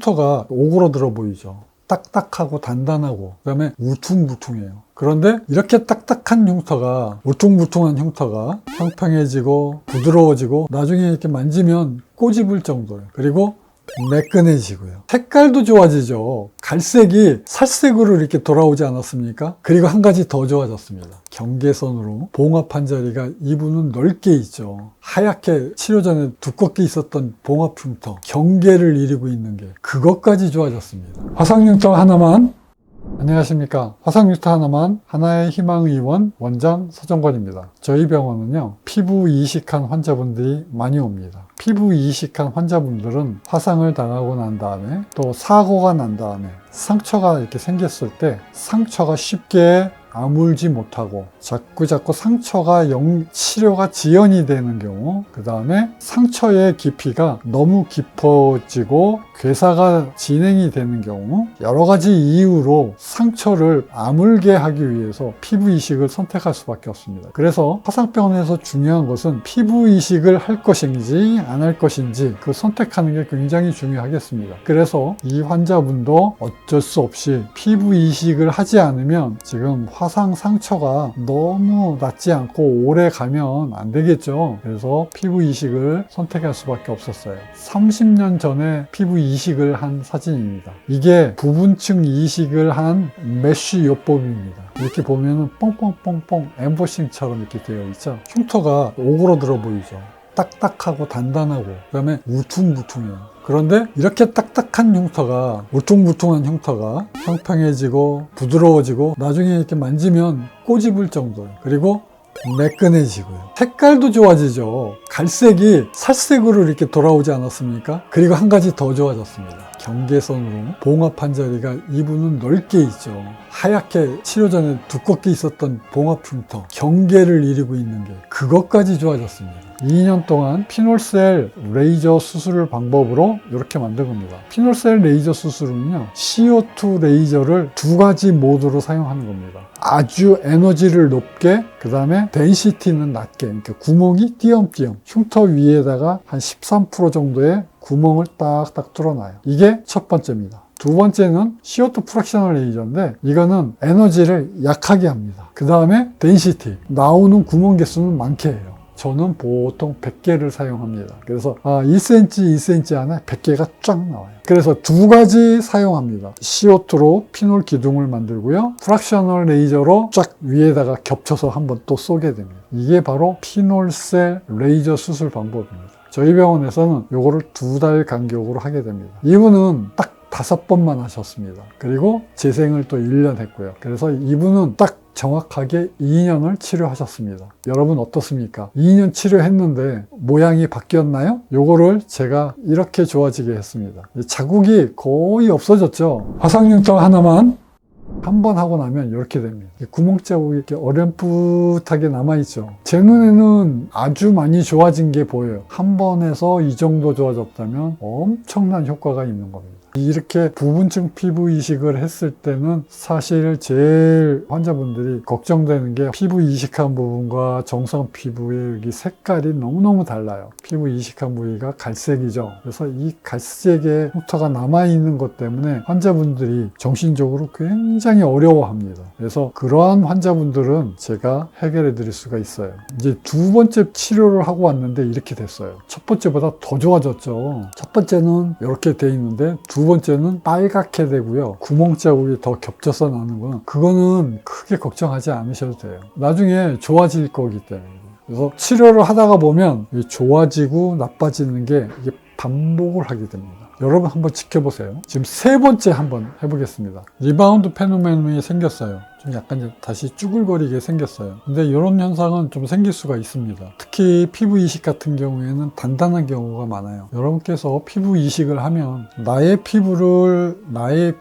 흉터가 오그러들어 보이죠. 딱딱하고 단단하고 그다음에 울퉁불퉁해요. 그런데 이렇게 딱딱한 흉터가, 울퉁불퉁한 흉터가 평평해지고 부드러워지고 나중에 이렇게 만지면 꼬집을 정도예요. 그리고 매끈해지고요. 색깔도 좋아지죠. 갈색이 살색으로 이렇게 돌아오지 않았습니까? 그리고 한 가지 더 좋아졌습니다. 경계선으로 봉합 판자리가 이분은 넓게 있죠. 하얗게 치료 전에 두껍게 있었던 봉합 흉터, 경계를 이루고 있는 게 그것까지 좋아졌습니다. 화상 흉터 하나만. 안녕하십니까. 화상 흉터 하나만 하나의 희망 의원 원장 서정권입니다. 저희 병원은요, 피부 이식한 환자분들이 많이 옵니다. 피부 이식한 환자분들은 화상을 당하고 난 다음에 또 사고가 난 다음에 상처가 이렇게 생겼을 때 상처가 쉽게 아물지 못하고 자꾸 상처가 치료가 지연이 되는 경우, 그 다음에 상처의 깊이가 너무 깊어지고 괴사가 진행이 되는 경우, 여러 가지 이유로 상처를 아물게 하기 위해서 피부 이식을 선택할 수밖에 없습니다. 그래서 화상병원에서 중요한 것은 피부 이식을 할 것인지 안 할 것인지 그 선택하는 게 굉장히 중요하겠습니다. 그래서 이 환자분도 어쩔 수 없이 피부 이식을 하지 않으면 지금 화상 상처가 너무 낫지 않고 오래 가면 안 되겠죠. 그래서 피부 이식을 선택할 수밖에 없었어요. 30년 전에 피부 이식을 한 사진입니다. 이게 부분층 이식을 한 메쉬 요법입니다. 이렇게 보면은 뻥뻥뻥뻥 엠보싱처럼 이렇게 되어 있죠. 흉터가 오그러들어 보이죠. 딱딱하고 단단하고 그다음에 울퉁불퉁해요. 그런데 이렇게 딱딱한 흉터가, 울퉁불퉁한 흉터가 평평해지고 부드러워지고 나중에 이렇게 만지면 꼬집을 정도예요. 그리고 매끈해지고요. 색깔도 좋아지죠. 갈색이 살색으로 이렇게 돌아오지 않았습니까? 그리고 한 가지 더 좋아졌습니다. 경계선으로 봉합 판자리가 이분은 넓게 있죠. 하얗게 치료 전에 두껍게 있었던 봉합 흉터, 경계를 이루고 있는 게 그것까지 좋아졌습니다. 2년 동안 피놀셀 레이저 수술 방법으로 이렇게 만든 겁니다. 피놀셀 레이저 수술은요, CO2 레이저를 두 가지 모드로 사용하는 겁니다. 아주 에너지를 높게, 그 다음에 덴시티는 낮게, 그러니까 구멍이 띄엄띄엄 흉터 위에다가 한 13% 정도의 구멍을 딱딱 뚫어놔요. 이게 첫 번째입니다. 두 번째는 CO2 프랙셔널 레이저인데 이거는 에너지를 약하게 합니다. 그 다음에 덴시티, 나오는 구멍 개수는 많게 해요. 저는 보통 100개를 사용합니다. 그래서 1cm, 2cm 안에 100개가 쫙 나와요. 그래서 두 가지 사용합니다. CO2로 피놀 기둥을 만들고요. 프랙셔널 레이저로 쫙 위에다가 겹쳐서 한번 또 쏘게 됩니다. 이게 바로 피놀셀 레이저 수술 방법입니다. 저희 병원에서는 요거를 2달 간격으로 하게 됩니다. 이분은 딱 5번만 하셨습니다. 그리고 재생을 또 1년 했고요. 그래서 이분은 딱 정확하게 2년을 치료하셨습니다. 여러분 어떻습니까? 2년 치료했는데 모양이 바뀌었나요? 요거를 제가 이렇게 좋아지게 했습니다. 자국이 거의 없어졌죠. 화상 흉터 하나만 한 번 하고 나면 이렇게 됩니다. 구멍 자국이 이렇게 어렴풋하게 남아있죠. 제 눈에는 아주 많이 좋아진 게 보여요. 한 번에서 이 정도 좋아졌다면 엄청난 효과가 있는 겁니다. 이렇게 부분층 피부 이식을 했을 때는 사실 제일 환자분들이 걱정되는 게 피부 이식한 부분과 정상 피부의 여기 색깔이 너무너무 달라요. 피부 이식한 부위가 갈색이죠. 그래서 이 갈색의 흉터가 남아있는 것 때문에 환자분들이 정신적으로 굉장히 어려워합니다. 그래서 그러한 환자분들은 제가 해결해 드릴 수가 있어요. 이제 두 번째 치료를 하고 왔는데 이렇게 됐어요. 첫 번째보다 더 좋아졌죠. 첫 번째는 이렇게 돼 있는데 두 번째는 빨갛게 되고요. 구멍 자국이 더 겹쳐서 나는 건 그거는 크게 걱정하지 않으셔도 돼요. 나중에 좋아질 거기 때문에. 그래서 치료를 하다가 보면 좋아지고 나빠지는 게 이게 반복을 하게 됩니다. 여러분 한번 지켜보세요. 지금 세 번째 한번 해보겠습니다. 리바운드 페노메논이 생겼어요. 좀 약간 다시 쭈글거리게 생겼어요. 근데 이런 현상은 좀 생길 수가 있습니다. 특히 피부 이식 같은 경우에는 단단한 경우가 많아요. 여러분께서 피부 이식을 하면 나의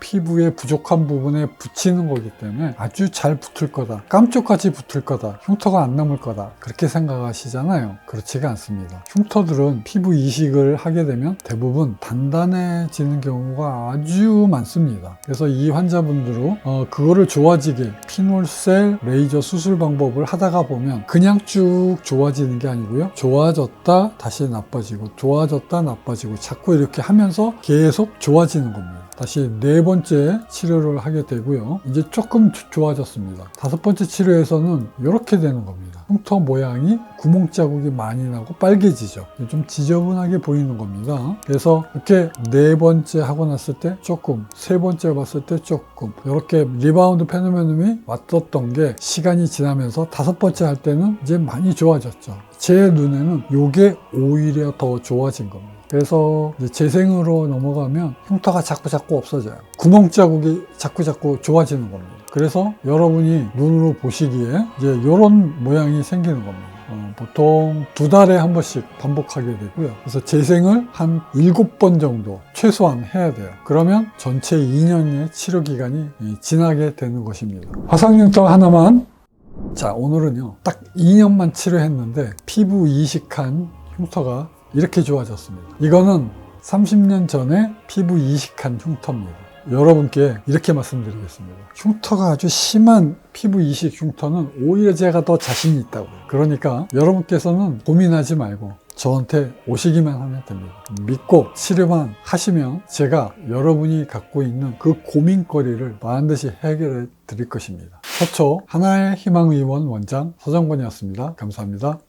피부의 부족한 부분에 붙이는 거기 때문에 아주 잘 붙을 거다, 깜짝같이 붙을 거다, 흉터가 안 남을 거다, 그렇게 생각하시잖아요. 그렇지가 않습니다. 흉터들은 피부 이식을 하게 되면 대부분 단단해지는 경우가 아주 많습니다. 그래서 이 환자분들은 그거를 좋아지게 피놀셀 레이저 수술 방법을 하다가 보면 그냥 쭉 좋아지는 게 아니고요. 좋아졌다 다시 나빠지고 좋아졌다 나빠지고 자꾸 이렇게 하면서 계속 좋아지는 겁니다. 다시 네 번째 치료를 하게 되고요. 이제 조금 좋아졌습니다. 다섯 번째 치료에서는 이렇게 되는 겁니다. 흉터 모양이 구멍 자국이 많이 나고 빨개지죠. 좀 지저분하게 보이는 겁니다. 그래서 이렇게 네 번째 하고 났을 때 조금, 세 번째 봤을 때 조금, 이렇게 리바운드 페노메논이 왔었던 게 시간이 지나면서 다섯 번째 할 때는 이제 많이 좋아졌죠. 제 눈에는 이게 오히려 더 좋아진 겁니다. 그래서 이제 재생으로 넘어가면 흉터가 자꾸 없어져요. 구멍 자국이 자꾸 좋아지는 겁니다. 그래서 여러분이 눈으로 보시기에 이제 이런 모양이 생기는 겁니다. 보통 2달에 한 번씩 반복하게 되고요. 그래서 재생을 한 7번 정도 최소한 해야 돼요. 그러면 전체 2년의 치료 기간이 지나게 되는 것입니다. 화상흉터 하나만. 자, 오늘은요, 딱 2년만 치료했는데 피부 이식한 흉터가 이렇게 좋아졌습니다. 이거는 30년 전에 피부 이식한 흉터입니다. 여러분께 이렇게 말씀드리겠습니다. 흉터가 아주 심한 피부 이식 흉터는 오히려 제가 더 자신이 있다고요. 그러니까 여러분께서는 고민하지 말고 저한테 오시기만 하면 됩니다. 믿고 치료만 하시면 제가 여러분이 갖고 있는 그 고민거리를 반드시 해결해 드릴 것입니다. 서초 하나의 희망의원 원장 서정권이었습니다. 감사합니다.